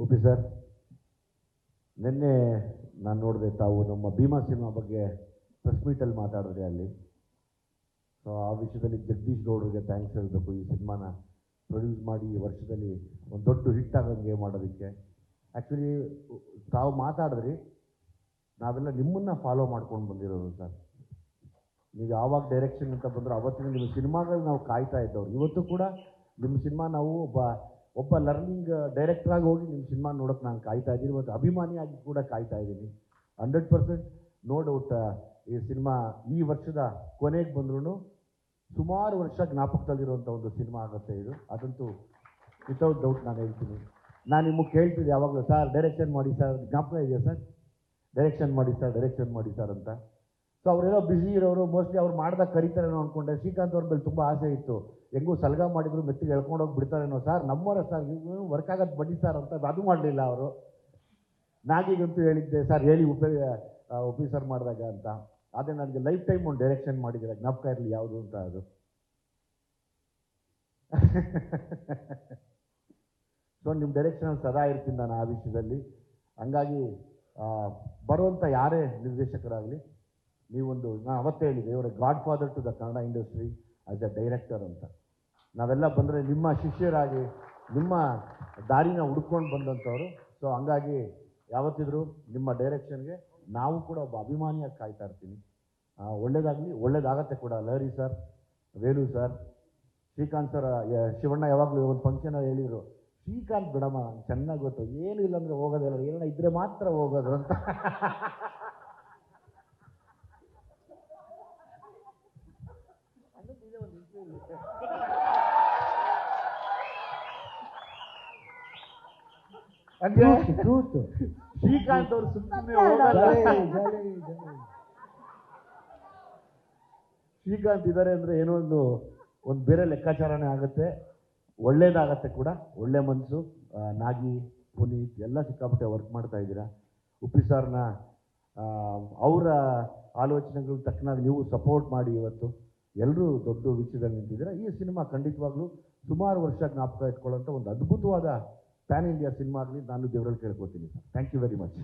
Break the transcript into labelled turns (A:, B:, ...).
A: ಉಪಿ sir, ನಿನ್ನೆ ನಾನು ನೋಡಿದೆ ತಾವು ನಮ್ಮ ಭೀಮಾ ಸಿನಿಮಾ ಬಗ್ಗೆ ಪ್ರೆಸ್ ಮೀಟಲ್ಲಿ ಮಾತಾಡಿದ್ರೆ ಅಲ್ಲಿ. ಸೊ ಆ ವಿಷಯದಲ್ಲಿ ಜಗದೀಶ್ ಗೌಡರಿಗೆ ಥ್ಯಾಂಕ್ಸ್ ಹೇಳಬೇಕು. ಈ ಸಿನಿಮಾನ ಪ್ರೊಡ್ಯೂಸ್ ಮಾಡಿ ಈ ವರ್ಷದಲ್ಲಿ ಒಂದು ದೊಡ್ಡ ಹಿಟ್ ಆಗಂಗೆ ಮಾಡೋದಕ್ಕೆ. ಆ್ಯಕ್ಚುಲಿ ತಾವು ಮಾತಾಡಿದ್ರಿ, ನಾವೆಲ್ಲ ನಿಮ್ಮನ್ನು ಫಾಲೋ ಮಾಡ್ಕೊಂಡು ಬಂದಿರೋದು ಸರ್. ನೀವು ಯಾವಾಗ ಡೈರೆಕ್ಷನ್ ಅಂತ ಬಂದರೂ ಅವತ್ತಿನ ನಿಮ್ಮ ಸಿನಿಮಾಗಳು ನಾವು ಕಾಯ್ತಾ ಇದ್ದವ್ರು. ಇವತ್ತು ಕೂಡ ನಿಮ್ಮ ಸಿನಿಮಾ ನಾವು ಒಬ್ಬ ಲರ್ನಿಂಗ್ ಡೈರೆಕ್ಟ್ರಾಗಿ ಹೋಗಿ ನಿಮ್ಮ ಸಿನಿಮಾ ನೋಡೋಕೆ ನಾನು ಕಾಯ್ತಾ ಇದ್ದೀನಿ. ಇವತ್ತು ಅಭಿಮಾನಿಯಾಗಿ ಕೂಡ ಕಾಯ್ತಾ ಇದ್ದೀನಿ. 100% ನೋ ಡೌಟ್ ಈ ಸಿನಿಮಾ ಈ ವರ್ಷದ ಕೊನೆಗೆ ಬಂದ್ರೂ ಸುಮಾರು ವರ್ಷ ಜ್ಞಾಪಕದಲ್ಲಿರುವಂಥ ಒಂದು ಸಿನಿಮಾ ಆಗುತ್ತೆ ಇದು. ಅದಂತೂ ವಿತೌಟ್ ಡೌಟ್ ನಾನು ಹೇಳ್ತೀನಿ. ನಾನು ನಿಮಗೆ ಕೇಳ್ತಿದ್ದೆ ಯಾವಾಗಲೂ, ಸರ್ ಡೈರೆಕ್ಷನ್ ಮಾಡಿ ಸರ್, ಜ್ಞಾಪಕ ಇದೆಯಾ ಸರ್, ಡೈರೆಕ್ಷನ್ ಮಾಡಿ ಸರ್ ಅಂತ. ಸೊ ಅವರೆಲ್ಲ ಬ್ಯುಸಿ ಇರೋರು, ಮೋಸ್ಟ್ಲಿ ಅವ್ರು ಮಾಡಿದಾಗ ಕರೀತಾರೇನೋ ಅಂದ್ಕೊಂಡೆ. ಶ್ರೀಕಾಂತ್ ಅವ್ರ ಮೇಲೆ ತುಂಬ ಆಸೆ ಇತ್ತು, ಹೆಂಗೂ ಸಲ್ಗ ಮಾಡಿದ್ರು ಮೆತ್ತಿಗೆ ಎಳ್ಕೊಂಡೋಗಿ ಬಿಡ್ತಾರೇನೋ ಸರ್, ನಮ್ಮವರ ಸರ್ ನೀವು ವರ್ಕ್ ಆಗೋದು ಬನ್ನಿ ಸರ್ ಅಂತ. ಅದು ಮಾಡಲಿಲ್ಲ ಅವರು. ನಾಗೀಗಂತೂ ಹೇಳಿದ್ದೆ ಸರ್ ಹೇಳಿ ಉಪಿ ಸರ್ ಮಾಡಿದಾಗ ಅಂತ. ಅದೇ ನನಗೆ ಲೈಫ್ ಟೈಮ್ ಒಂದು ಡೈರೆಕ್ಷನ್ ಮಾಡಿದ್ದೀರ, ಜ್ಞಾಪಕ ಇರಲಿ ಯಾವುದು ಅಂತ ಅದು. ಸೊ ನಿಮ್ಮ ಡೈರೆಕ್ಷನ್ ಸದಾ ಇರ್ತೀನಿ ನಾನು ಆ ವಿಷಯದಲ್ಲಿ. ಹಂಗಾಗಿ ಬರುವಂಥ ಯಾರೇ ನಿರ್ದೇಶಕರಾಗಲಿ, ನೀವೊಂದು, ನಾನು ಅವತ್ತೇ ಹೇಳಿದೆ, ಇವರ godfather to the Kannada industry as a director ಅಂತ. ನಾವೆಲ್ಲ ಬಂದರೆ ನಿಮ್ಮ ಶಿಷ್ಯರಾಗಿ ನಿಮ್ಮ ದಾರಿನ ಹುಡ್ಕೊಂಡು ಬಂದಂಥವ್ರು. ಸೊ ಹಂಗಾಗಿ ಯಾವತ್ತಿದ್ರು ನಿಮ್ಮ ಡೈರೆಕ್ಷನ್ಗೆ ನಾವು ಕೂಡ ಒಬ್ಬ ಅಭಿಮಾನಿಯಾಗಿ ಕಾಯ್ತಾ ಇರ್ತೀನಿ. ಒಳ್ಳೇದಾಗಲಿ, ಒಳ್ಳೇದಾಗತ್ತೆ ಕೂಡ. Lahari sir, Velu sir, Srikanth sir, Shivanna ಯಾವಾಗಲೂ ಒಂದು ಫಂಕ್ಷನಲ್ಲಿ ಹೇಳಿದರು, ಶ್ರೀಕಾಂತ್ ಬಿಡಮ್ಮ ಚೆನ್ನಾಗಿ ಗೊತ್ತು, ಏನೂ ಇಲ್ಲ ಅಂದರೆ ಹೋಗೋದಿಲ್ಲ, ಏನೋ ಇದ್ದರೆ ಮಾತ್ರ ಹೋಗೋದು ಅಂತ. ಶ್ರೀಕಾಂತ್ ಅವರು ಸುಮ್ಮನೆ ಹೋಗಲ್ಲ. ಶ್ರೀಕಾಂತ್ ಇದ್ದಾರೆ ಅಂದರೆ ಏನೋ ಒಂದು ಬೇರೆ ಲೆಕ್ಕಾಚಾರನೇ ಆಗುತ್ತೆ, ಒಳ್ಳೇದಾಗತ್ತೆ ಕೂಡ. ಒಳ್ಳೆ ಮನಸ್ಸು. ನಾಗಿ, ಪುನೀತ್ ಎಲ್ಲ ಸಿಕ್ಕಾಪಟ್ಟೆ ವರ್ಕ್ ಮಾಡ್ತಾ ಇದ್ದೀರಾ. ಉಪ್ಪಿ ಸರ್ನ ಅವರ ಆಲೋಚನೆಗಳು ತಕ್ಕನಾಗಿ ನೀವು ಸಪೋರ್ಟ್ ಮಾಡಿ ಇವತ್ತು ಎಲ್ಲರೂ ದೊಡ್ಡ ವಿಷಯದಲ್ಲಿ ನಿಂತಿದ್ದೀರಾ. ಈ ಸಿನಿಮಾ ಖಂಡಿತವಾಗ್ಲೂ ಸುಮಾರು ವರ್ಷ ಜ್ಞಾಪಕ ಇಟ್ಕೊಳ್ಳೋಂಥ ಒಂದು ಅದ್ಭುತವಾದ ಪ್ಯಾನ್ ಇಂಡಿಯಾ ಸಿನಿಮಾ ಆಗಲಿ ನಾನು ದೇವರಲ್ಲಿ ಕೇಳ್ಕೊತೀನಿ sir. Thank you very much.